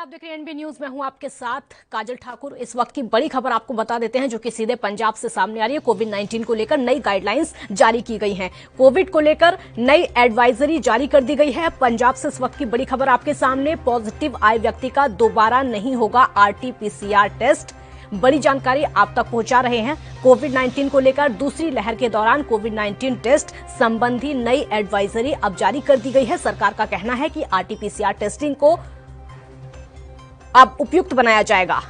आप देख रहे हैं एनबी न्यूज में हूं आपके साथ काजल ठाकुर। इस वक्त की बड़ी खबर आपको बता देते हैं जो कि सीधे पंजाब से सामने आ रही है। कोविड-19 को लेकर नई गाइडलाइंस जारी की गई हैं। कोविड को लेकर नई एडवाइजरी जारी कर दी गई है। पंजाब से इस वक्त की बड़ी खबर आपके सामने। पॉजिटिव आए व्यक्ति का दोबारा नहीं होगा आरटी-पीसीआर टेस्ट। बड़ी जानकारी आप तक पहुंचा रहे हैं। कोविड-19 को लेकर दूसरी लहर के दौरान कोविड-19 टेस्ट संबंधी नई एडवाइजरी अब जारी कर दी गई है। सरकार का कहना है कि आरटी-पीसीआर टेस्टिंग को अब उपयुक्त बनाया जाएगा।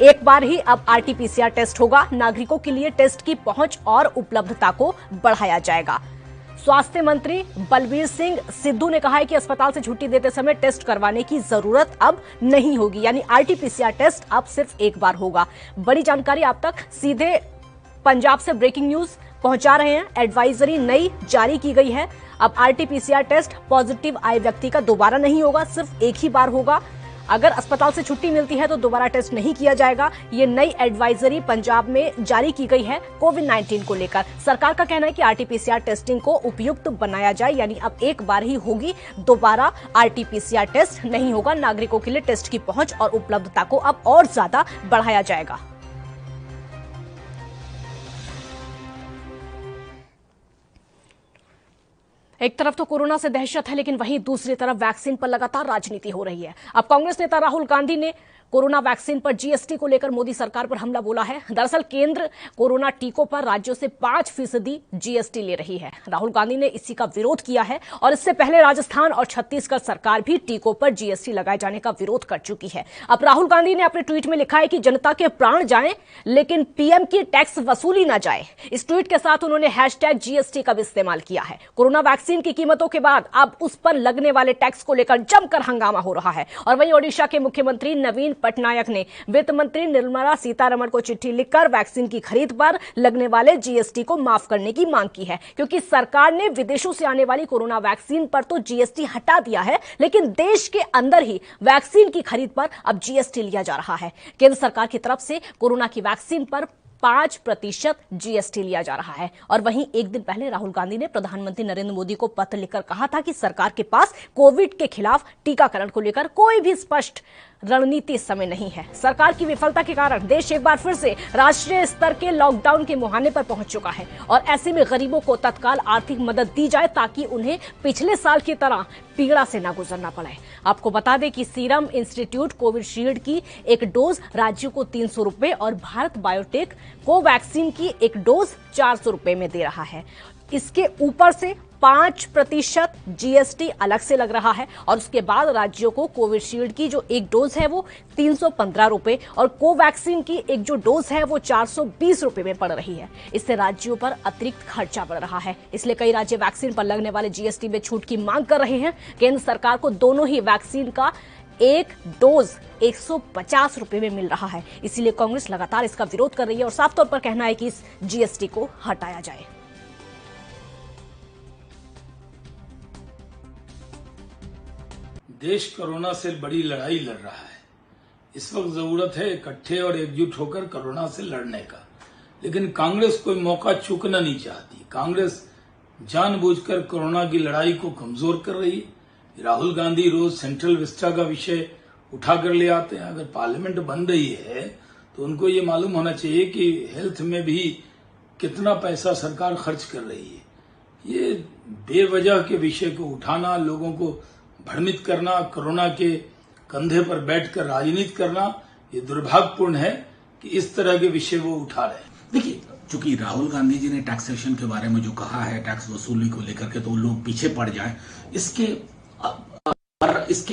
एक बार ही अब आरटी-पीसीआर टेस्ट होगा। नागरिकों के लिए टेस्ट की पहुंच और उपलब्धता को बढ़ाया जाएगा। स्वास्थ्य मंत्री बलबीर सिंह सिद्धू ने कहा है कि अस्पताल से छुट्टी देते समय टेस्ट करवाने की जरूरत अब नहीं होगी, यानी आरटी-पीसीआर टेस्ट अब सिर्फ एक बार होगा। बड़ी जानकारी आप तक सीधे पंजाब से ब्रेकिंग न्यूज पहुंचा रहे हैं। एडवाइजरी नई जारी की गई है। अब आरटी-पीसीआर टेस्ट पॉजिटिव आए व्यक्ति का दोबारा नहीं होगा, सिर्फ एक ही बार होगा। अगर अस्पताल से छुट्टी मिलती है तो दोबारा टेस्ट नहीं किया जाएगा। ये नई एडवाइजरी पंजाब में जारी की गई है कोविड-19 को लेकर। सरकार का कहना है कि आरटी-पीसीआर टेस्टिंग को उपयुक्त बनाया जाए, यानी अब एक बार ही होगी, दोबारा आरटी-पीसीआर टेस्ट नहीं होगा। नागरिकों के लिए टेस्ट की पहुंच और उपलब्धता को अब और ज्यादा बढ़ाया जाएगा। एक तरफ तो कोरोना से दहशत है, लेकिन वहीं दूसरी तरफ वैक्सीन पर लगातार राजनीति हो रही है। अब कांग्रेस नेता राहुल गांधी ने कोरोना वैक्सीन पर जीएसटी को लेकर मोदी सरकार पर हमला बोला है। दरअसल केंद्र कोरोना टीकों पर राज्यों से 5% जीएसटी ले रही है। राहुल गांधी ने इसी का विरोध किया है और इससे पहले राजस्थान और छत्तीसगढ़ सरकार भी टीकों पर जीएसटी लगाए जाने का विरोध कर चुकी है। अब राहुल गांधी ने अपने ट्वीट में लिखा है कि जनता के प्राण जाएं लेकिन पीएम की टैक्स वसूली न जाए। इस ट्वीट के साथ उन्होंने #GST का भी इस्तेमाल किया है। कोरोना वैक्सीन की कीमतों के बाद अब उस पर लगने वाले टैक्स को लेकर जमकर हंगामा हो रहा है। और वहीं ओडिशा के मुख्यमंत्री नवीन पटनायक ने वित्त मंत्री निर्मला सीतारमण को चिट्ठी लिखकर वैक्सीन की खरीद पर लगने वाले जीएसटी को माफ करने की मांग की है, क्योंकि सरकार ने विदेशों से आने वाली कोरोना वैक्सीन पर तो जीएसटी हटा दिया है, लेकिन देश के अंदर ही वैक्सीन की खरीद पर अब जीएसटी लिया जा रहा है। केंद्र सरकार की तरफ से कोरोना की वैक्सीन पर 5% जीएसटी लिया जा रहा है। और वहीं एक दिन पहले राहुल गांधी ने प्रधानमंत्री नरेंद्र मोदी को पत्र लिखकर कहा था कि सरकार के पास कोविड के खिलाफ टीकाकरण को लेकर कोई भी स्पष्ट रणनीति इस समय नहीं है। सरकार की विफलता के कारण देश एक बार फिर से राष्ट्रीय स्तर के लॉकडाउन के मुहाने पर पहुंच चुका है और ऐसे में गरीबों को तत्काल आर्थिक मदद दी जाए ताकि उन्हें पिछले साल की तरह पीड़ा से न गुजरना पड़े। आपको बता दें कि सीरम इंस्टीट्यूट कोविशील्ड की एक डोज राज्यों को 300 रुपए और भारत बायोटेक कोवैक्सीन की एक डोज 400 रुपए में दे रहा है। इसके ऊपर से 5% जीएसटी अलग से लग रहा है और उसके बाद राज्यों को कोविशील्ड की जो एक डोज है वो 315 रुपए और कोवैक्सीन की एक जो डोज है वो 420 रुपए में पड़ रही है। इससे राज्यों पर अतिरिक्त खर्चा बढ़ रहा है। इसलिए कई राज्य वैक्सीन पर लगने वाले जीएसटी में छूट की मांग कर रहे हैं। केंद्र सरकार को दोनों ही वैक्सीन का एक डोज 150 रुपए में मिल रहा है। इसीलिए कांग्रेस लगातार इसका विरोध कर रही है और साफ तौर पर कहना है कि इस जीएसटी को हटाया जाए। देश कोरोना से बड़ी लड़ाई लड़ रहा है। इस वक्त जरूरत है इकट्ठे और एकजुट होकर कोरोना से लड़ने का, लेकिन कांग्रेस कोई मौका चूकना नहीं चाहती। कांग्रेस जानबूझकर कोरोना की लड़ाई को कमजोर कर रही है। राहुल गांधी रोज सेंट्रल विस्टा का विषय उठाकर ले आते हैं। अगर पार्लियामेंट बन रही है तो उनको ये मालूम होना चाहिए कि हेल्थ में भी कितना पैसा सरकार खर्च कर रही है। ये बेवजह के विषय को उठाना, लोगों को भ्रमित करना, कोरोना के कंधे पर बैठकर राजनीति करना, ये दुर्भाग्यपूर्ण है कि इस तरह के विषय वो उठा रहे हैं। देखिए, चूंकि राहुल गांधी जी ने टैक्सेशन के बारे में जो कहा है, टैक्स वसूली को लेकर के, तो लोग पीछे पड़ जाए।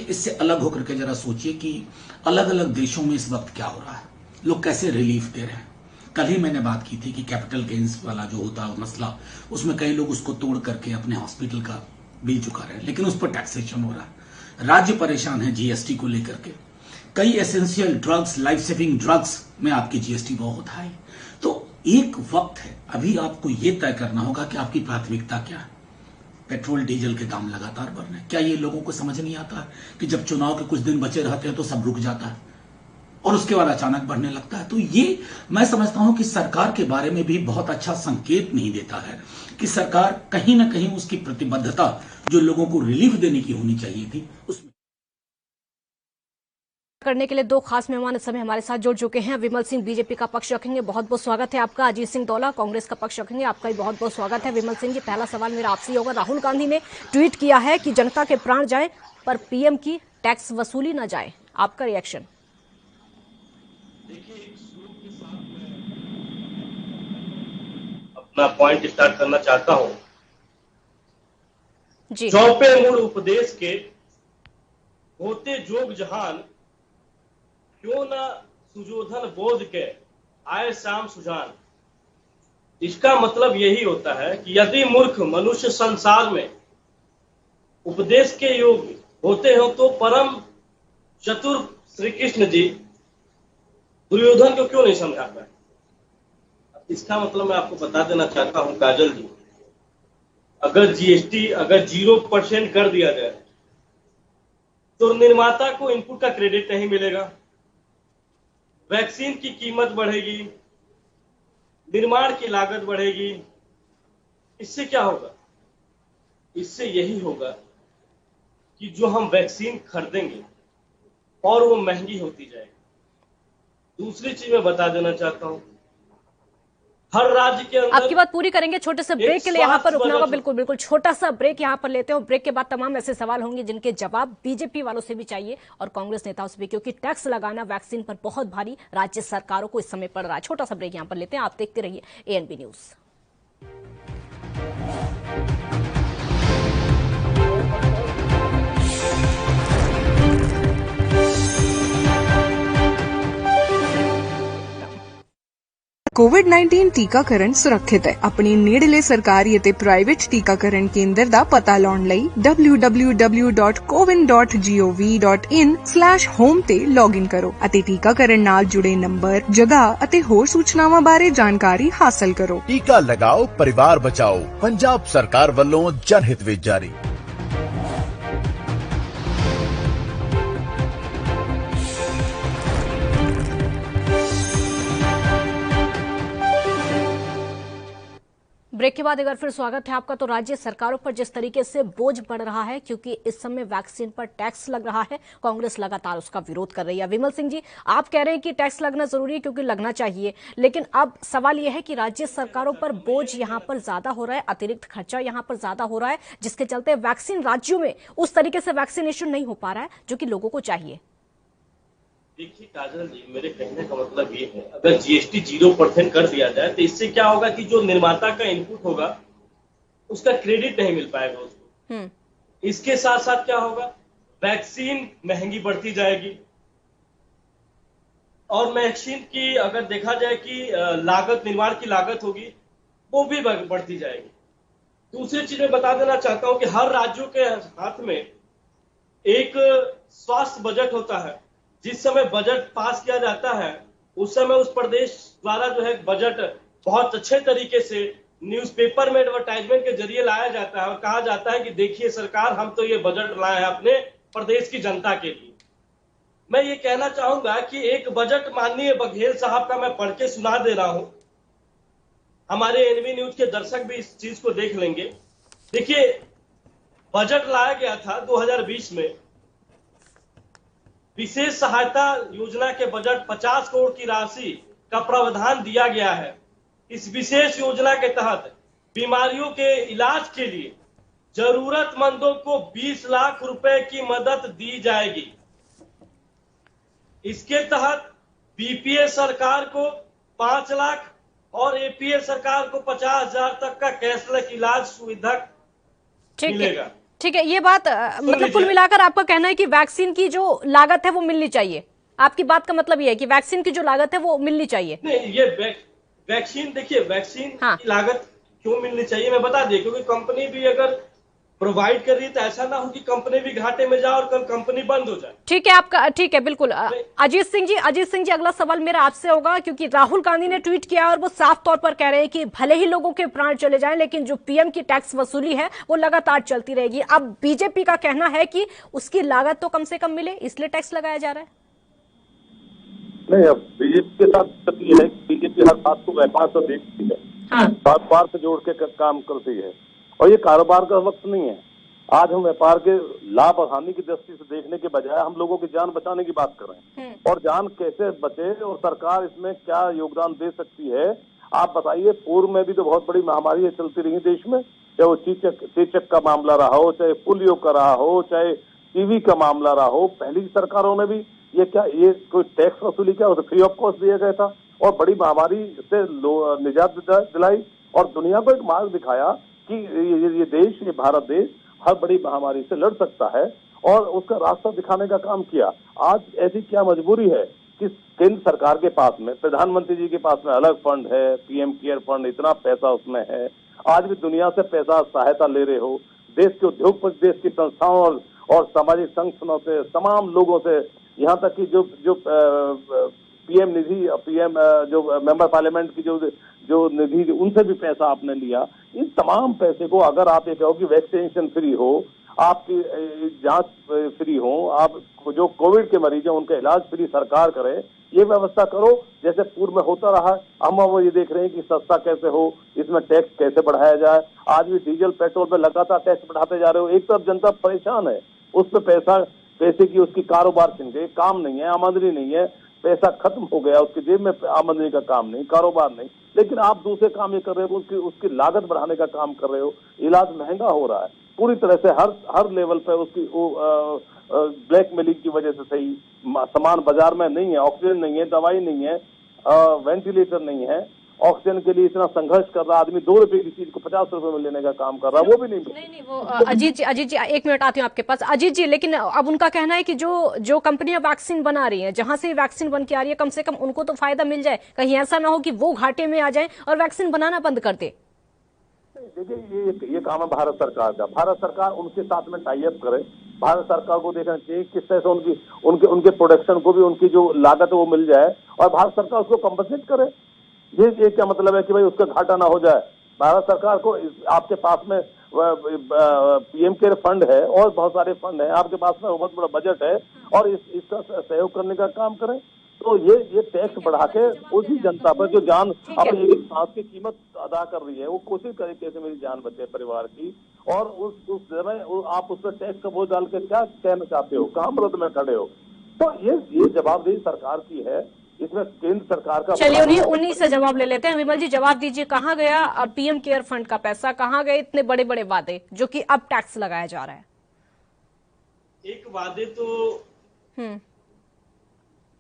इससे अलग होकर के जरा सोचिए कि अलग अलग देशों में इस वक्त क्या हो रहा है, लोग कैसे रिलीफ दे रहे हैं। कल ही मैंने बात की थी कि कैपिटल गेन्स वाला जो होता है मसला, उसमें कई लोग उसको तोड़ करके अपने हॉस्पिटल का बिल चुका रहे हैं, लेकिन उस पर टैक्सेशन हो रहा है। राज्य परेशान है जीएसटी को लेकर के। कई essential drugs, life saving drugs में आपकी जीएसटी बहुत हाई। तो एक वक्त है, अभी आपको यह तय करना होगा कि आपकी प्राथमिकता क्या है। पेट्रोल डीजल के दाम लगातार बढ़ रहे हैं। क्या ये लोगों को समझ नहीं आता है कि जब चुनाव के कुछ दिन बचे रहते हैं तो सब रुक जाता है और उसके बाद अचानक बढ़ने लगता है। तो ये मैं समझता हूं कि सरकार के बारे में भी बहुत अच्छा संकेत नहीं देता है कि सरकार कहीं ना कहीं उसकी प्रतिबद्धता जो लोगों को रिलीफ देने की होनी चाहिए थी उसमें करने के लिए दो खास मेहमान इस समय हमारे साथ जुड़ चुके हैं। विमल सिंह बीजेपी का पक्ष रखेंगे, बहुत बहुत स्वागत है आपका। अजीत सिंह दौला कांग्रेस का पक्ष रखेंगे, आपका भी बहुत बहुत स्वागत है। विमल सिंह जी, पहला सवाल मेरा आपसे होगा। राहुल गांधी ने ट्वीट किया है कि जनता के प्राण जाए पर पीएम की टैक्स वसूली न जाए, आपका रिएक्शन? अपना पॉइंट स्टार्ट करना चाहता हूं जी। चौपे मूल उपदेश के होते जोग जहान, क्यों न सुजोधन बोध के आए शाम सुजान। इसका मतलब यही होता है कि यदि मूर्ख मनुष्य संसार में उपदेश के योग्य होते हो तो परम चतुर श्री कृष्ण जी दुर्योधन को क्यों नहीं समझा पाए। इसका मतलब मैं आपको बता देना चाहता हूं काजल जी, अगर जीएसटी अगर 0% कर दिया जाए तो निर्माता को इनपुट का क्रेडिट नहीं मिलेगा, वैक्सीन की कीमत बढ़ेगी, निर्माण की लागत बढ़ेगी। इससे क्या होगा? इससे यही होगा कि जो हम वैक्सीन खरीदेंगे और वो महंगी होती जाएगी। दूसरी चीज मैं बता देना चाहता हूं, हर राज्य के अंदर आपकी बात पूरी करेंगे, छोटे से ब्रेक के लिए यहाँ पर रुकना होगा। बिल्कुल बिल्कुल, छोटा सा ब्रेक यहाँ पर लेते हैं। ब्रेक के बाद तमाम ऐसे सवाल होंगे जिनके जवाब बीजेपी वालों से भी चाहिए और कांग्रेस नेताओं से भी, क्योंकि टैक्स लगाना वैक्सीन पर बहुत भारी राज्य सरकारों को इस समय पड़ रहा है। छोटा सा ब्रेक यहाँ पर लेते हैं, आप देखते रहिए एएनबी न्यूज। ਕੋਵਿਡ-19 ਟੀਕਾਕਰਨ ਸੁਰੱਖਿਅਤ ਹੈ। ਆਪਣੀ ਨੇੜਲੇ ਸਰਕਾਰੀ ਅਤੇ ਪ੍ਰਾਈਵੇਟ ਟੀਕਾਕਰਨ ਕੇਂਦਰ ਦਾ ਪਤਾ ਲਾਉਣ ਲਈ www.cowin.gov.in/home ਤੇ ਲੌਗਇਨ ਕਰੋ ਅਤੇ ਟੀਕਾਕਰਨ ਨਾਲ ਜੁੜੇ ਨੰਬਰ, ਜਗ੍ਹਾ ਅਤੇ ਹੋਰ ਸੂਚਨਾਵਾਂ ਬਾਰੇ ਜਾਣਕਾਰੀ ਹਾਸਲ ਕਰੋ। ਟੀਕਾ ਲਗਾਓ, ਪਰਿਵਾਰ ਬਚਾਓ। ਪੰਜਾਬ ਸਰਕਾਰ ਵੱਲੋਂ ਜਨਹਿਤ ਵਿੱਚ ਜਾਰੀ। ब्रेक के बाद एक बार फिर स्वागत है आपका। तो राज्य सरकारों पर जिस तरीके से बोझ पड़ रहा है, क्योंकि इस समय वैक्सीन पर टैक्स लग रहा है, कांग्रेस लगातार उसका विरोध कर रही है। विमल सिंह जी, आप कह रहे हैं कि टैक्स लगना जरूरी है क्योंकि लगना चाहिए, लेकिन अब सवाल यह है कि राज्य सरकारों पर बोझ यहाँ पर ज्यादा हो रहा है, अतिरिक्त खर्चा यहाँ पर ज्यादा हो रहा है, जिसके चलते वैक्सीन राज्यों में उस तरीके से वैक्सीनेशन नहीं हो पा रहा है जो कि लोगों को चाहिए। देखिए काजल जी, मेरे कहने का मतलब ये है, अगर जीएसटी 0% कर दिया जाए तो इससे क्या होगा कि जो निर्माता का इनपुट होगा उसका क्रेडिट नहीं मिल पाएगा उसको। इसके साथ साथ क्या होगा, वैक्सीन महंगी बढ़ती जाएगी और वैक्सीन की अगर देखा जाए कि लागत, निर्माण की लागत होगी वो भी बढ़ती जाएगी। दूसरी चीज मैं बता देना चाहता हूं कि हर राज्यों के हाथ में एक स्वास्थ्य बजट होता है। जिस समय बजट पास किया जाता है उस समय उस प्रदेश द्वारा जो है बजट बहुत अच्छे तरीके से न्यूज़पेपर में एडवर्टाइजमेंट के जरिए लाया जाता है और कहा जाता है कि देखिए सरकार, हम तो ये बजट लाए हैं अपने प्रदेश की जनता के लिए। मैं ये कहना चाहूंगा कि एक बजट माननीय बघेल साहब का मैं पढ़ के सुना दे रहा हूं, हमारे एनबी न्यूज के दर्शक भी इस चीज को देख लेंगे। देखिए, बजट लाया गया था 2020 में, विशेष सहायता योजना के बजट 50 करोड़ की राशि का प्रावधान दिया गया है। इस विशेष योजना के तहत बीमारियों के इलाज के लिए जरूरतमंदों को 20 लाख रुपए की मदद दी जाएगी। इसके तहत बीपीए सरकार को 5 लाख और एपीए सरकार को 50,000 तक का कैशलेस इलाज सुविधा मिलेगा। ठीक है, ये बात मतलब कुल मिलाकर आपका कहना है कि वैक्सीन की जो लागत है वो मिलनी चाहिए। आपकी बात का मतलब ये है कि वैक्सीन की जो लागत है वो मिलनी चाहिए। नहीं, ये वैक्सीन, देखिए वैक्सीन की लागत क्यों मिलनी चाहिए मैं बता दिया, क्योंकि कंपनी भी अगर प्रोवाइड कर रही है तो ऐसा ना हो कि कंपनी भी घाटे में जाए और कल कंपनी बंद हो जाए। ठीक है आपका, ठीक है बिल्कुल। अजीत सिंह जी, अगला सवाल मेरा आपसे होगा, क्योंकि राहुल गांधी ने ट्वीट किया और वो साफ तौर पर कह रहे हैं कि भले ही लोगों के प्राण चले जाएं लेकिन जो पीएम की टैक्स वसूली है वो लगातार चलती रहेगी। अब बीजेपी का कहना है कि उसकी लागत तो कम से कम मिले, इसलिए टैक्स लगाया जा रहा है। नहीं, अब बीजेपी के साथ ये है कि बीजेपी हर बात को व्यापार से देखती है, व्यापार से जोड़ के काम करती है और ये कारोबार का वक्त नहीं है। आज हम व्यापार के लाभ और हानि की दृष्टि से देखने के बजाय हम लोगों की जान बचाने की बात कर रहे हैं, और जान कैसे बचे और सरकार इसमें क्या योगदान दे सकती है आप बताइए। पूर्व में भी तो बहुत बड़ी महामारी चलती रही देश में, चाहे वो चेचक का मामला रहा हो, चाहे पोलियो का रहा हो, चाहे टीवी का मामला रहा हो। पहली सरकारों ने भी ये कोई टैक्स वसूली क्या फ्री ऑफ कॉस्ट दिया गया था और बड़ी महामारी से निजात दिलाई और दुनिया को एक मार्ग दिखाया कि ये देश, ये भारत देश हर बड़ी महामारी से लड़ सकता है और उसका रास्ता दिखाने का काम किया। आज ऐसी क्या मजबूरी है कि केंद्र सरकार के पास में, प्रधानमंत्री जी के पास में अलग फंड है, पीएम केयर फंड, इतना पैसा उसमें है। आज भी दुनिया से पैसा सहायता ले रहे हो, देश के उद्योगपति, देश की संस्थाओं और सामाजिक संगठनों से, तमाम लोगों से, यहाँ तक कि जो पीएम निधि, पीएम जो मेंबर पार्लियामेंट की जो निधि, उनसे भी पैसा आपने लिया। इन तमाम पैसे को अगर आप ये कहो कि वैक्सीनेशन फ्री हो, आपकी जांच फ्री हो, आप जो कोविड के मरीज हैं उनका इलाज फ्री सरकार करे, ये व्यवस्था करो जैसे पूर्व में होता रहा। हम वो ये देख रहे हैं कि सस्ता कैसे हो, इसमें टैक्स कैसे बढ़ाया जाए। आज भी डीजल पेट्रोल पे लगातार टैक्स बढ़ाते जा रहे हो। एक तरफ जनता परेशान है, उस पर पैसे की उसकी कारोबार छिन गई, काम नहीं है, आमदनी नहीं है, पैसा खत्म हो गया, उसकी जेब में आमदनी का काम नहीं, कारोबार नहीं। लेकिन आप दूसरे काम ये कर रहे हो, उसकी लागत बढ़ाने का काम कर रहे हो। इलाज महंगा हो रहा है पूरी तरह से, हर लेवल पे उसकी ब्लैक मेलिंग की वजह से सही सामान बाजार में नहीं है, ऑक्सीजन नहीं है, दवाई नहीं है, वेंटिलेटर नहीं है। ऑक्सीजन के लिए इतना संघर्ष कर रहा आदमी 2 रुपए की चीज को 50 रुपए में लेने का काम कर रहा है, वो भी नहीं। वो अजीत जी 1 मिनट आती हूँ आपके पास। अजीत जी, लेकिन अब उनका कहना है कि जो कंपनियां वैक्सीन बना रही हैं, जहां से वैक्सीन बन के आ रही है, कम से कम उनको तो फायदा मिल जाए। कहीं ऐसा ना हो कि वो घाटे में आ जाए और वैक्सीन बनाना बंद कर दे। देखिए, ये काम है भारत सरकार का। भारत सरकार उनके साथ में टाई अप करे। भारत सरकार को देखना चाहिए किस तरह से उनके प्रोडक्शन को भी उनकी जो लागत है वो मिल जाए और भारत सरकार उसको कंपनसेट करे। ये क्या मतलब है कि भाई उसका घाटा ना हो जाए। भारत सरकार को आपके पास में पीएम केयर फंड है और बहुत सारे फंड है, आपके पास में बहुत बड़ा बजट है और इसका सहयोग करने का काम करें। तो ये टैक्स बढ़ा के उसी जनता पर जो जान अपनी एक सांस की कीमत अदा कर रही है, वो कोशिश करे कैसे मेरी जान बचे परिवार की, और उस समय आप उस पर टैक्स का बोझ डाल के क्या कहना चाहते हो, कहाँ मदद में खड़े हो। तो ये जवाबदेही सरकार की है, इसमें केंद्र सरकार का। चलिए उन्हीं से जवाब ले लेते हैं। विमल जी, जवाब दीजिए, कहाँ गया पीएम केयर फंड का पैसा, कहाँ गए इतने बड़े बड़े वादे जो कि अब टैक्स लगाया जा रहा है? एक वादे तो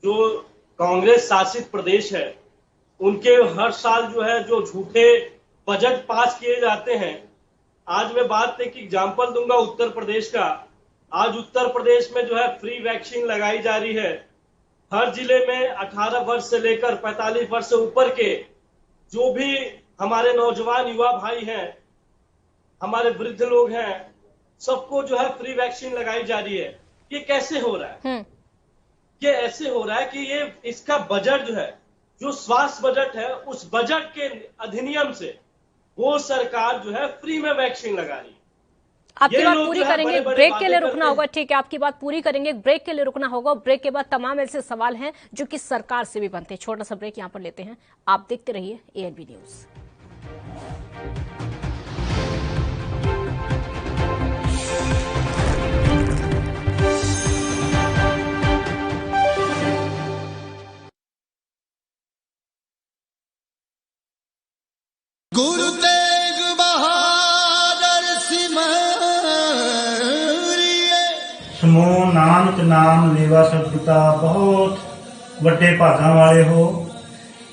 जो कांग्रेस शासित प्रदेश है उनके हर साल जो है जो झूठे बजट पास किए जाते हैं। आज मैं बात एक एग्जाम्पल दूंगा उत्तर प्रदेश का। आज उत्तर प्रदेश में जो है फ्री वैक्सीन लगाई जा रही है। हर जिले में 18 वर्ष से लेकर 45 वर्ष से ऊपर के जो भी हमारे नौजवान युवा भाई हैं, हमारे वृद्ध लोग हैं, सबको जो है फ्री वैक्सीन लगाई जा रही है। ये कैसे हो रहा है? ये ऐसे हो रहा है कि ये इसका बजट जो है, जो स्वास्थ्य बजट है, उस बजट के अधिनियम से वो सरकार जो है फ्री में वैक्सीन लगा रही है। आपकी बात पूरी करेंगे, ब्रेक के लिए रुकना होगा। ठीक है, आपकी बात पूरी करेंगे, ब्रेक के लिए रुकना होगा। ब्रेक के बाद तमाम ऐसे सवाल हैं जो कि सरकार से भी बनते हैं। छोटा सा ब्रेक यहां पर लेते हैं, आप देखते रहिए ANB न्यूज। गुरु तेग बहादुर समूह नानक नाम लेवा सतपिता बहुत ਵੱਡੇ ਭਾਗਾਂ ਵਾਲੇ ਹੋ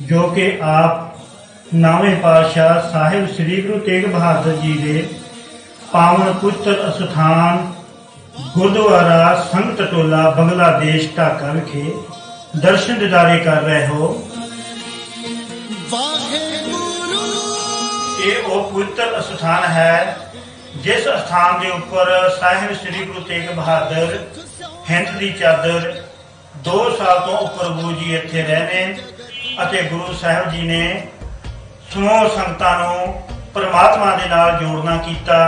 ਜੋ ਕਿ ਆਪ ਨਾਵੇਂ ਪਾਤਸ਼ਾਹ ਸਾਹਿਬ ਸ੍ਰੀ ਗੁਰੂ ਤੇਗ ਬਹਾਦਰ ਜੀ ਦੇ ਪਾਵਨ ਪੁੱਤਰ ਅਸਥਾਨ ਗੁਰਦੁਆਰਾ ਸੰਗਤ ਟੋਲਾ ਬੰਗਲਾਦੇਸ਼ ਢਾਕਾ ਵਿਖੇ ਦਰਸ਼ਨ ਦਿਦਾਰੇ ਕਰ ਰਹੇ ਹੋ। ਇਹ ਉਹ ਪਵਿੱਤਰ ਅਸਥਾਨ ਹੈ ਜਿਸ ਅਸਥਾਨ ਦੇ ਉੱਪਰ ਸਾਹਿਬ ਸ੍ਰੀ ਗੁਰੂ ਤੇਗ ਬਹਾਦਰ ਹਿੰਦ ਦੀ ਚਾਦਰ 2 ਸਾਲ ਤੋਂ ਉੱਪਰ ਗੁਰੂ ਜੀ ਇੱਥੇ ਰਹੇ ਨੇ ਅਤੇ ਗੁਰੂ ਸਾਹਿਬ ਜੀ ਨੇ ਸਮੂਹ ਸੰਗਤਾਂ ਨੂੰ ਪਰਮਾਤਮਾ ਦੇ ਨਾਲ ਜੋੜਨਾ ਕੀਤਾ,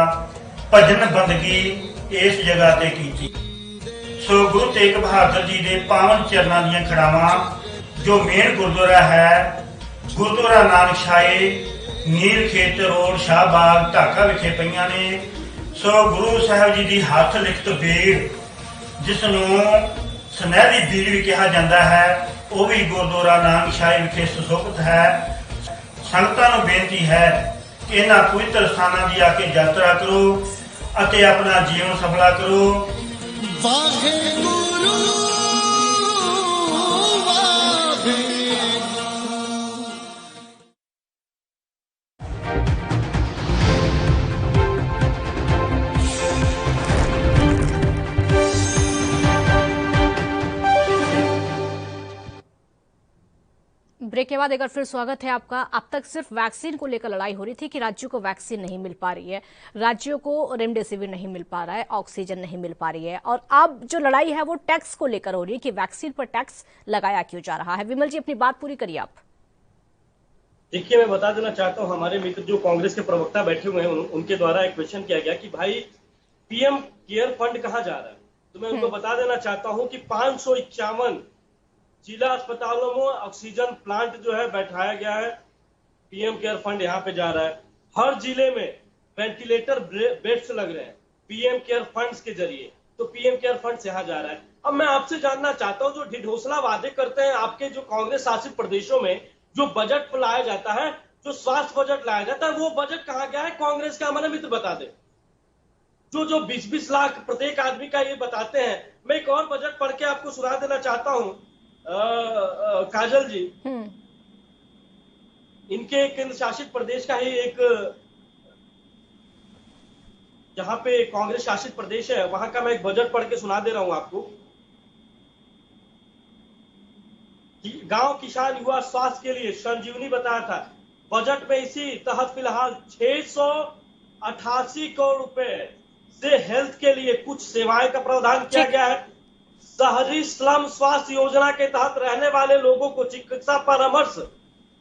ਭਜਨ ਬੰਦਗੀ ਇਸ ਜਗ੍ਹਾ ਤੇ ਕੀਤੀ। ਸੋ ਗੁਰੂ ਤੇਗ ਬਹਾਦਰ ਜੀ ਦੇ ਪਾਵਨ ਚਰਨਾਂ ਦੀਆਂ ਖੜਾਵਾਂ ਜੋ ਮੇਨ ਗੁਰਦੁਆਰਾ ਹੈ, ਗੁਰਦੁਆਰਾ ਨਾਨਕ ਸ਼ਾਹੀ ਨੀਲ ਖੇਤ ਰੋਡ ਸ਼ਾਹਬਾਗ ਢਾਕਾ ਵਿਖੇ ਪਈਆਂ ਨੇ। ਸੋ ਗੁਰੂ ਸਾਹਿਬ ਜੀ ਦੀ ਹੱਥ ਲਿਖਤ ਬੀੜ, ਜਿਸ ਨੂੰ ਸੁਨਹਿਰੀ ਬੀੜ ਵੀ ਕਿਹਾ ਜਾਂਦਾ ਹੈ, ਉਹ ਵੀ ਗੁਰਦੁਆਰਾ ਨਾਨਕਸ਼ਾਹੀ ਵਿਖੇ ਸੁਸ਼ੋਭਿਤ ਹੈ। ਸੰਗਤਾਂ ਨੂੰ ਬੇਨਤੀ ਹੈ ਕਿ ਇਹਨਾਂ ਪਵਿੱਤਰ ਸਥਾਨਾਂ ਦੀ ਆ ਕੇ ਯਾਤਰਾ ਕਰੋ ਅਤੇ ਆਪਣਾ ਜੀਵਨ ਸਫਲਾ ਕਰੋ। ਵਾਹਿਗੁਰੂ ब्रेक के बाद एक बार फिर स्वागत है आपका। अब तक सिर्फ वैक्सीन को लेकर लड़ाई हो रही थी कि राज्यों को वैक्सीन नहीं मिल पा रही है, राज्यों को रेमडेसिविर नहीं मिल पा रहा है, ऑक्सीजन नहीं मिल पा रही है, और अब जो लड़ाई है वो टैक्स को लेकर हो रही है कि वैक्सीन पर टैक्स लगाया क्यों जा रहा है। विमल जी, अपनी बात पूरी करिए आप। देखिए, मैं बता देना चाहता हूं, हमारे मित्र जो कांग्रेस के प्रवक्ता बैठे हुए हैं उनके द्वारा एक क्वेश्चन किया गया कि भाई पीएम केयर फंड कहां जा रहा है। तो मैं उनको बता देना चाहता हूं कि 551 जिला अस्पतालों में ऑक्सीजन प्लांट जो है बैठाया गया है, पीएम केयर फंड यहाँ पे जा रहा है। हर जिले में वेंटिलेटर बेड्स लग रहे हैं पीएम केयर फंड्स के जरिए, तो पीएम केयर फंड यहाँ जा रहा है। अब मैं आपसे जानना चाहता हूँ, जो ढिढोसला वादे करते हैं आपके जो कांग्रेस शासित प्रदेशों में जो बजट लाया जाता है, जो स्वास्थ्य बजट लाया जाता है, वो बजट कहाँ गया है कांग्रेस का, हमारे मित्र बता दे। जो 20-20 लाख प्रत्येक आदमी का ये बताते हैं। मैं एक और बजट पढ़ के आपको सुना देना चाहता हूँ काजल जी, इनके केंद्र शासित प्रदेश का ही एक, जहां पे कांग्रेस शासित प्रदेश है वहां का मैं एक बजट पढ़ के सुना दे रहा हूं आपको। गांव किसान युवा स्वास्थ्य के लिए संजीवनी बताया था। बजट में इसी तहत फिलहाल 688 करोड़ रुपए से हेल्थ के लिए कुछ सेवाएं का प्रावधान किया गया है। शहरी स्लम स्वास्थ्य योजना के तहत रहने वाले लोगों को चिकित्सा परामर्श,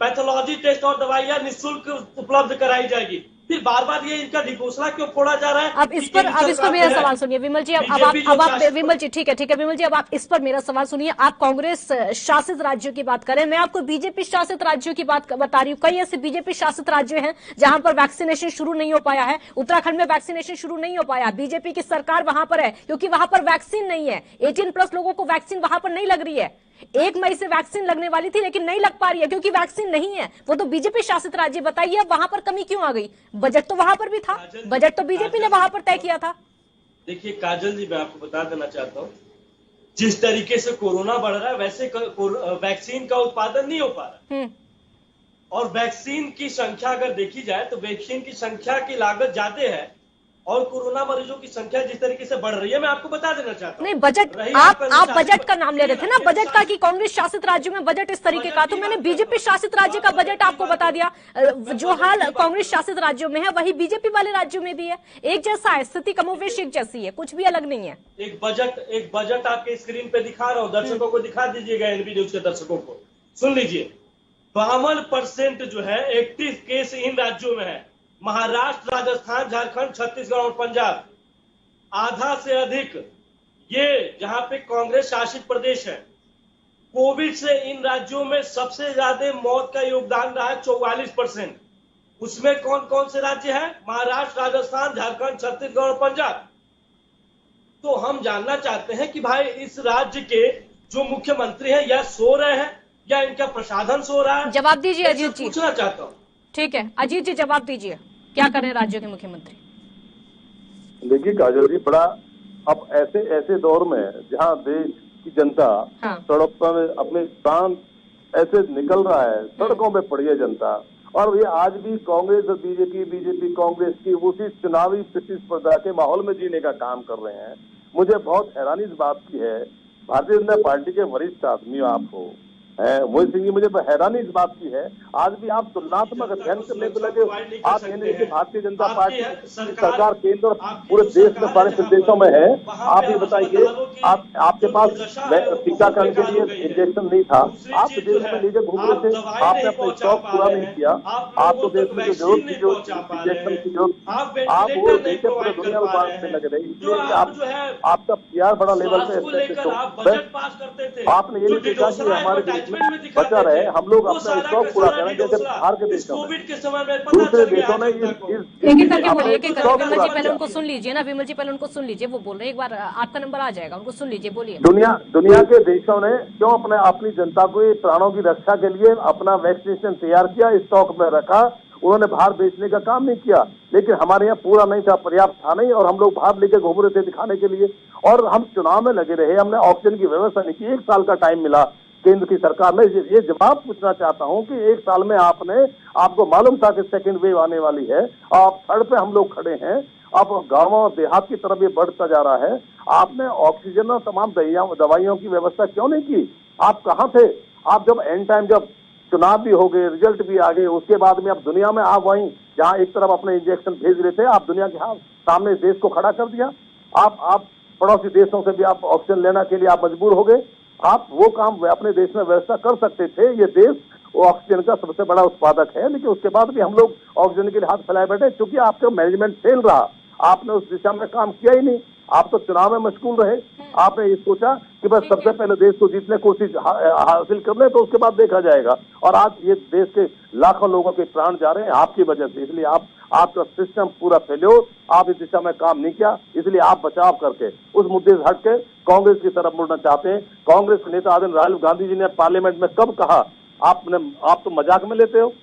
पैथोलॉजी टेस्ट और दवाइयां निःशुल्क उपलब्ध कराई जाएगी। फिर बार बार ये इनका ढिढोसला क्यों फोड़ा जा रहा है। अब इस पर मेरा सवाल सुनिए विमल जी। अब आप विमल जी, ठीक है विमल जी, अब आप इस पर मेरा सवाल सुनिए। आप कांग्रेस शासित राज्यों की बात करें, मैं आपको बीजेपी शासित राज्यों की बात बता रही हूँ। कई ऐसे बीजेपी शासित राज्य हैं जहां पर वैक्सीनेशन शुरू नहीं हो पाया है। उत्तराखंड में वैक्सीनेशन शुरू नहीं हो पाया, बीजेपी की सरकार वहां पर है क्योंकि वहां पर वैक्सीन नहीं है। 18+ लोगों को वैक्सीन वहां पर नहीं लग रही है। 1 मई से वैक्सीन लगने वाली थी लेकिन नहीं लग पा रही है क्योंकि वैक्सीन नहीं है। वो तो बीजेपी शासित राज्य, बताइए अब वहां पर कमी क्यों आ गई। बजट तो वहां पर भी था, बजट तो बीजेपी ने वहां पर तय किया था। देखिए काजल जी, मैं आपको बता देना चाहता हूं, जिस तरीके से कोरोना बढ़ रहा है वैसे वैक्सीन का उत्पादन नहीं हो पा रहा। और वैक्सीन की संख्या अगर देखी जाए तो वैक्सीन की संख्या की लागत ज्यादा है और कोरोना मरीजों की संख्या जिस तरीके से बढ़ रही है, मैं आपको बता देना चाहता हूं। नहीं, बजट आप बजट का नाम ले रहे थे ना, बजट का कि कांग्रेस शासित राज्यों में बजट इस तरीके का, तो मैंने बीजेपी शासित राज्य का बजट आपको बता दिया। जो हाल कांग्रेस शासित राज्यों में है वही बीजेपी वाले राज्यों में भी है। एक जैसा है, स्थिति कमोवेश एक जैसी है, कुछ भी अलग नहीं है। एक बजट आपके स्क्रीन पे दिखा रहा हूँ, दर्शकों को दिखा दीजिएगा, एनबी न्यूज के दर्शकों को सुन लीजिए। 52% जो है एक्टिव केस इन राज्यों में है, महाराष्ट्र, राजस्थान, झारखंड, छत्तीसगढ़ और पंजाब। आधा से अधिक ये जहां पे कांग्रेस शासित प्रदेश है। कोविड से इन राज्यों में सबसे ज्यादा मौत का योगदान रहा है 44%। उसमें कौन कौन से राज्य हैं? महाराष्ट्र, राजस्थान, झारखंड, छत्तीसगढ़ और पंजाब। तो हम जानना चाहते हैं कि भाई इस राज्य के जो मुख्यमंत्री हैं या सो रहे हैं या इनका प्रशासन सो रहा है। जवाब दीजिए अजीत जी, पूछना चाहता हूँ। ठीक है अजीत जी, जवाब दीजिए, क्या करें राज्यों के मुख्यमंत्री। देखिए काजल जी, बड़ा अब ऐसे दौर में जहां देश की जनता सड़क पर अपने प्राण ऐसे निकल रहा है, सड़कों पे पड़ी है जनता, और ये आज भी कांग्रेस और बीजेपी कांग्रेस की उसी चुनावी प्रतिस्पर्धा के माहौल में जीने का काम कर रहे हैं। मुझे बहुत हैरानी इस बात की है, भारतीय जनता पार्टी के वरिष्ठ आदमी आप हो, मोहित सिंह जी, मुझे हैरानी इस बात की है, आज भी आप तुलनात्मक अध्ययन करने को लगे। आप कहने कि भारतीय जनता पार्टी सरकार केंद्र और पूरे देश में सारे प्रदेशों में है। आप ये बताइए, आपके पास टीकाकरण के लिए इंजेक्शन नहीं था, आप देश में लीजिए घूम रहे थे, आपने अपना शौक पूरा नहीं किया। आपको देश में जो जरूरत थी, जो इंजेक्शन की जरूरत, आप वो देश पूरे दुनिया में बांटने लगे रहे। इसलिए आपका PR बड़ा लेवल पे, आपने ये नहीं देखा कि हमारे बचा रहे, हम लोग अपना स्टॉक पूरा करें जैसे बाहर के देशों में, कोविड के समय में दूसरे देशों ने पहले उनको सुन लीजिए ना, विमल जी पहले उनको सुन लीजिए, वो बोल रहे हैं, एक बार आपका नंबर आ जाएगा, उनको सुन लीजिए, बोलिए। दुनिया के देशों ने क्यों अपनी जनता को प्राणों की रक्षा के लिए अपना वैक्सीनेशन तैयार किया, स्टॉक में रखा, उन्होंने बाहर बेचने का काम नहीं किया। लेकिन हमारे यहाँ पूरा नहीं था, पर्याप्त था नहीं, और हम लोग बाहर लेके घूम रहे थे दिखाने के लिए, और हम चुनाव में लगे रहे, हमने ऑक्सीजन की व्यवस्था नहीं की। 1 साल का टाइम मिला केंद्र की सरकार में। ये जवाब पूछना चाहता हूँ कि 1 साल में आपको मालूम था कि सेकेंड वेव आने वाली है, आप थर्ड पे हम लोग खड़े हैं, अब गाँव और देहात की तरफ ये बढ़ता जा रहा है, आपने ऑक्सीजन और तमाम दवाइयों की व्यवस्था क्यों नहीं की? आप कहाँ थे? आप जब एंड टाइम, जब चुनाव भी हो गए, रिजल्ट भी आ गए, उसके बाद में आप दुनिया में आप वहीं जहां एक तरफ अपने इंजेक्शन भेज रहे थे, आप दुनिया के सामने देश को खड़ा कर दिया। आप पड़ोसी देशों से भी आप ऑक्सीजन लेने के लिए आप मजबूर हो गए। आप वो काम अपने देश में व्यवस्था कर सकते थे। ये देश वो ऑक्सीजन का सबसे बड़ा उत्पादक है, लेकिन उसके बाद भी हम लोग ऑक्सीजन के लिए हाथ फैलाए बैठे, क्योंकि आपका मैनेजमेंट फेल रहा, आपने उस दिशा में काम किया ही नहीं। आप तो चुनाव में मशगूल रहे, आपने ये सोचा कि बस सबसे पहले देश को जीतने की कोशिश हासिल कर ले, तो उसके बाद देखा जाएगा। और आज ये देश के लाखों लोगों के प्राण जा रहे हैं आपकी वजह से, इसलिए आपका सिस्टम पूरा फेल्योर, आप इस दिशा में काम नहीं किया, इसलिए आप बचाव करके उस मुद्दे से हटके कांग्रेस की तरफ मुड़ना चाहते हैं। कांग्रेस के नेता आदरणीय राहुल गांधी जी ने पार्लियामेंट में कब कहा? आप तो मजाक में लेते हो।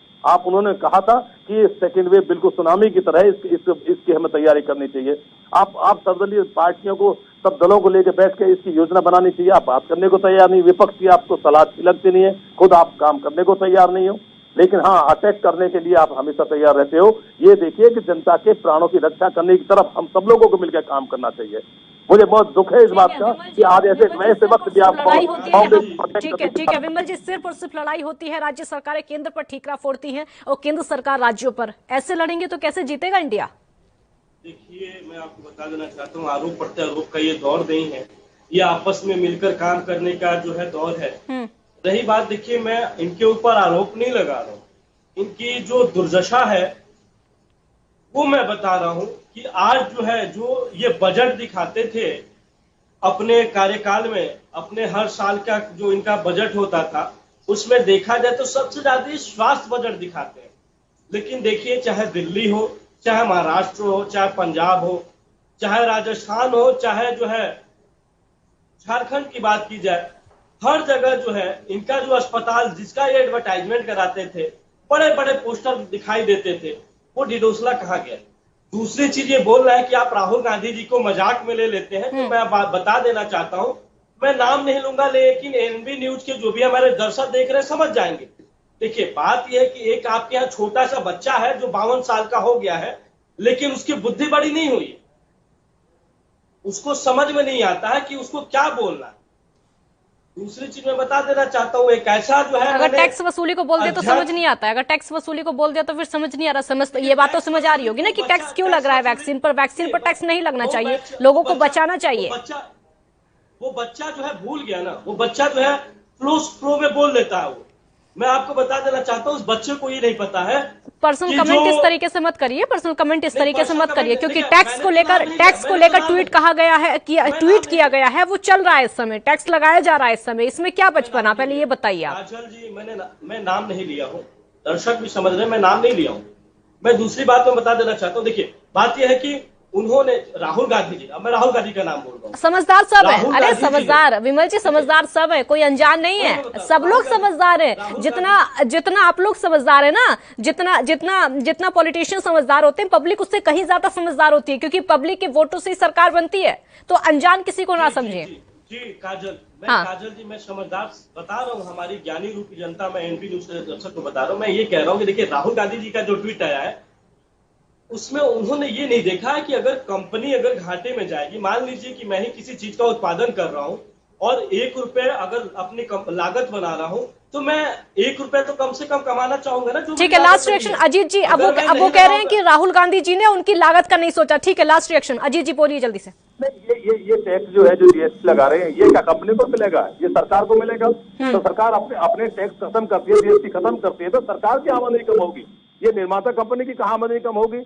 उन्होंने कहा था कि सेकेंड वेव बिल्कुल सुनामी की तरह है, इसकी हमें तैयारी करनी चाहिए। आप सर्वदलीय पार्टियों को, सब दलों को लेकर बैठ के इसकी योजना बनानी चाहिए। आप बात करने को तैयार नहीं, विपक्ष की आपको सलाह अच्छी लगती नहीं है, खुद आप काम करने को तैयार नहीं हो, लेकिन हाँ, अटैक करने के लिए आप हमेशा तैयार रहते हो। ये देखिए कि जनता के प्राणों की रक्षा करने की तरफ हम सब लोगों को मिलकर काम करना चाहिए। मुझे बहुत दुख है इस बात का कि आज ऐसे नए से वक्त भी आप ठीक है विमल जी, सिर्फ और सिर्फ लड़ाई होती है, राज्य सरकारें केंद्र पर ठीकरा फोड़ती हैं और केंद्र सरकार राज्यों पर। ऐसे लड़ेंगे तो कैसे जीतेगा इंडिया? देखिए, मैं आपको बता देना चाहता हूँ, आरोप प्रत्यारोप का ये दौर नहीं है, ये आपस में मिलकर काम करने का जो है दौर है। रही बात, देखिए, मैं इनके ऊपर आरोप नहीं लगा रहा हूँ, इनकी जो दुर्दशा है वो मैं बता रहा हूँ कि आज जो है, जो ये बजट दिखाते थे अपने कार्यकाल में, अपने हर साल का जो इनका बजट होता था, उसमें देखा जाए तो सबसे ज्यादा स्वास्थ्य बजट दिखाते हैं। लेकिन देखिए, चाहे दिल्ली हो, चाहे महाराष्ट्र हो, चाहे पंजाब हो, चाहे राजस्थान हो, चाहे जो है झारखंड की बात की जाए, हर जगह जो है इनका जो अस्पताल, जिसका ये एडवर्टाइजमेंट कराते थे, बड़े बड़े पोस्टर दिखाई देते थे, वो डिडोसला कहाँ गया? दूसरी चीज ये बोल रहा है कि आप राहुल गांधी जी को मजाक में ले लेते हैं, तो मैं बता देना चाहता हूं, मैं नाम नहीं लूंगा, लेकिन एनबी न्यूज के जो भी हमारे दर्शक देख रहे हैं समझ जाएंगे। देखिए, बात यह है कि एक आपके यहाँ छोटा सा बच्चा है जो 52 साल का हो गया है, लेकिन उसकी बुद्धि बड़ी नहीं हुई, उसको समझ में नहीं आता है कि उसको क्या बोलना है। दूसरी चीज मैं बता देना चाहता हूँ, एक ऐसा जो है, अगर टैक्स वसूली को बोल दे तो समझ नहीं आता है, अगर टैक्स वसूली को बोल दिया तो फिर समझ नहीं आ रहा। समझ ये बात तो समझ आ रही होगी ना कि टैक्स क्यों लग रहा है वैक्सीन पर टैक्स नहीं लगना चाहिए, लोगों को बचाना चाहिए। वो बच्चा जो है भूल गया ना, वो बच्चा जो है फ्लो में बोल लेता है। वो मैं आपको बता देना चाहता हूँ, उस बच्चे को ये नहीं पता है। पर्सनल कमेंट इस तरीके से मत करिए, पर्सनल कमेंट इस तरीके से मत करिए, क्योंकि टैक्स को लेकर ट्वीट कहा गया है, ट्वीट किया गया है, वो चल रहा है इस समय, टैक्स लगाया जा रहा है इस समय, इसमें क्या बचपना, पहले ये बताइए आप। काजल जी, मैं नाम नहीं लिया हूँ, दर्शक भी समझ रहे हैं, मैं नाम नहीं लिया हूँ। मैं दूसरी बात में बता देना चाहता हूँ, देखिए, बात यह है कि उन्होंने राहुल गांधी जी, अब मैं राहुल गांधी का नाम बोल रहा हूँ, समझदार सब है, अरे समझदार विमल जी, समझदार सब है, कोई अनजान नहीं है, सब लोग समझदार है। जितना आप लोग समझदार है ना, जितना पॉलिटिशियन समझदार होते हैं, पब्लिक उससे कहीं ज्यादा समझदार होती है, क्योंकि पब्लिक के वोटों से ही सरकार बनती है। तो अनजान किसी को ना समझे। जी काजल, काजल जी, मैं समझदार बता रहा हूँ, हमारी ज्ञानी रूपी जनता, मैं एनपी न्यूज के दर्शक को बता रहा हूँ। मैं ये कह रहा हूँ कि देखिए, राहुल गांधी जी का जो ट्वीट आया है, उसमें उन्होंने ये नहीं देखा है कि अगर कंपनी अगर घाटे में जाएगी, मान लीजिए कि मैं ही किसी चीज का उत्पादन कर रहा हूं और 1 रुपए अगर अपनी लागत बना रहा हूं, तो मैं 1 रुपए तो कम से कम कमाना चाहूंगा ना। ठीक है, लास्ट रिएक्शन अजीत जी। अब वो कह रहे हैं कि राहुल गांधी जी ने उनकी लागत का नहीं सोचा। ठीक है, लास्ट रिएक्शन अजीत जी, बोलिए जल्दी से। ये टैक्स जो है, जो जीएसटी लगा रहे हैं, ये क्या कंपनी को मिलेगा? ये सरकार को मिलेगा। तो सरकार अपने टैक्स खत्म करती है, जीएसटी खत्म करती है, तो सरकार की आमदनी कम होगी, ये निर्माता कंपनी की कहाँ आमदनी कम होगी?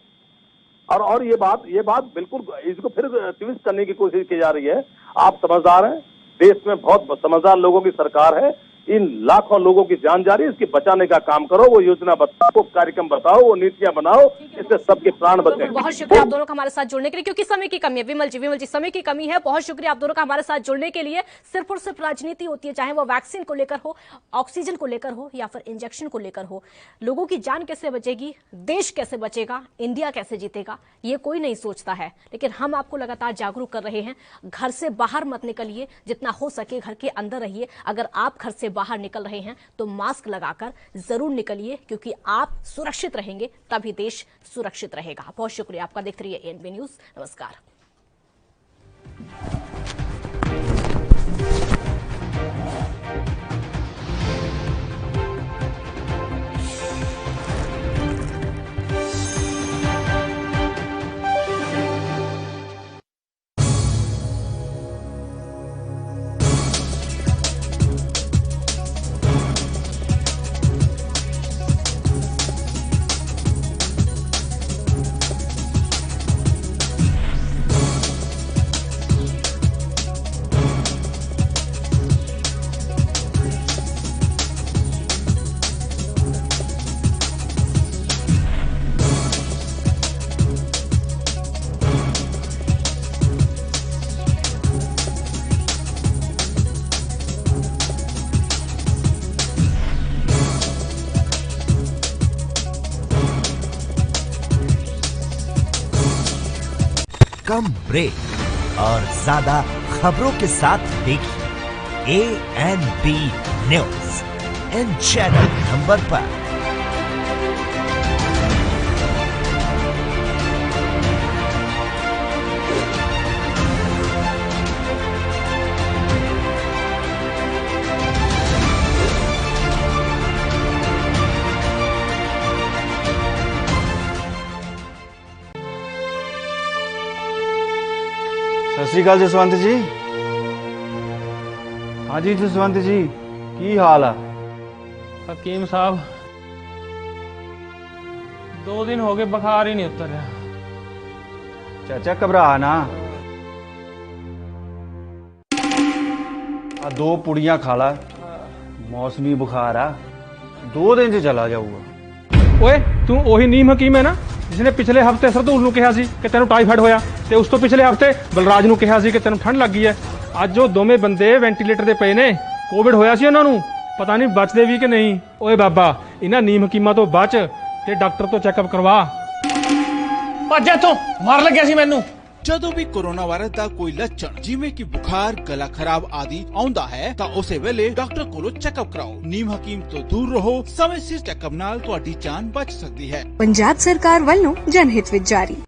और ये बात बिल्कुल इसको फिर ट्विस्ट करने की कोशिश की जा रही है। आप समझदार हैं, देश में बहुत समझदार लोगों की सरकार है, इन लाखों लोगों की जान जा रही है, इसकी बचाने का काम करो, वो योजना बताओ, वो कार्यक्रम बताओ, वो नीतियां बनाओ, इससे सबके प्राण बचेंगे। बहुत शुक्रिया आप दोनों का हमारे साथ जुड़ने के लिए, क्योंकि समय की कमी है। विमल जी समय की कमी है। बहुत शुक्रिया आप दोनों का हमारे साथ जुड़ने के लिए। सिर्फ और सिर्फ राजनीति होती है, चाहे वो वैक्सीन को लेकर हो, ऑक्सीजन को लेकर हो या फिर इंजेक्शन को लेकर हो। लोगों की जान कैसे बचेगी, देश कैसे बचेगा, इंडिया कैसे जीतेगा, ये कोई नहीं सोचता है। लेकिन हम आपको लगातार जागरूक कर रहे हैं। घर से बाहर मत निकलिए, जितना हो सके घर के अंदर रहिए। अगर आप घर से बाहर निकल रहे हैं तो मास्क लगाकर जरूर निकलिए, क्योंकि आप सुरक्षित रहेंगे तभी देश सुरक्षित रहेगा। बहुत शुक्रिया आपका। देखते रहिए एएनबी न्यूज। नमस्कार। कम ब्रेक और ज्यादा खबरों के साथ देखिए ANB news in channel number पर। सत श्री अकाल जसवंत जी। हाँ जी जसवंत जी, की हाल है? हकीम साहब 2 दिन हो गए, बुखार ही नहीं उतर रहा। चाचा घबरा ना, आ 2 पुड़ियां खा ला, मौसमी बुखार आ, 2 दिन च चला जाऊगा। ओए तू ओही नीम हकीम है ना जिसने पिछले हफ्ते सरदूल ਨੂੰ ਕਿਹਾ ਸੀ ਕਿ ਤੈਨੂੰ ਟਾਈਫਾਇਡ ਹੋਇਆ, ਤੇ ਉਸ ਤੋਂ ਪਿਛਲੇ ਹਫਤੇ ਬਲਰਾਜ ਨੂੰ ਕਿਹਾ ਸੀ ਕਿ ਤੈਨੂੰ ਠੰਡ ਲੱਗੀ ਹੈ। ਅੱਜ ਉਹ ਦੋਵੇਂ ਬੰਦੇ ਵੈਂਟੀਲੇਟਰ ਤੇ ਪਏ ਨੇ। ਕੋਵਿਡ ਹੋਇਆ ਸੀ ਉਹਨਾਂ ਨੂੰ, ਪਤਾ ਨਹੀਂ ਬਚਦੇ ਵੀ ਕਿ ਨਹੀਂ। ਓਏ ਬਾਬਾ, ਇਹਨਾਂ ਨੀਮ ਹਕੀਮਾਂ ਤੋਂ ਬਚ ਤੇ ਡਾਕਟਰ ਤੋਂ ਚੈੱਕਅਪ ਕਰਵਾ। ਭੱਜ ਇੱਥੋਂ, ਮਾਰ ਲੱਗਿਆ ਸੀ ਮੈਨੂੰ। ਜਦੋਂ ਵੀ ਕੋਰੋਨਾ ਵਾਇਰਸ ਦਾ ਕੋਈ ਲੱਛਣ ਜਿਵੇਂ ਕਿ ਬੁਖਾਰ, ਗਲਾ ਖਰਾਬ ਆਦि ਆਉਂਦਾ ਹੈ ਤਾਂ ਉਸੇ ਵੇਲੇ ਡਾਕਟਰ ਕੋਲੋਂ ਚੈੱਕਅਪ ਕਰਾਓ। ਨੀਮ ਹਕੀਮ ਤੋਂ ਦੂਰ ਰਹੋ। ਸਮੇਂ ਸਿਰ ਚੈੱਕਅਪ ਨਾਲ ਤੁਹਾਡੀ ਜਾਨ ਬਚ ਸਕਦੀ ਹੈ। ਪੰਜਾਬ ਸਰਕਾਰ ਵੱਲੋਂ ਜਨਹਿਤ ਵਿੱਚ ਜਾਰੀ।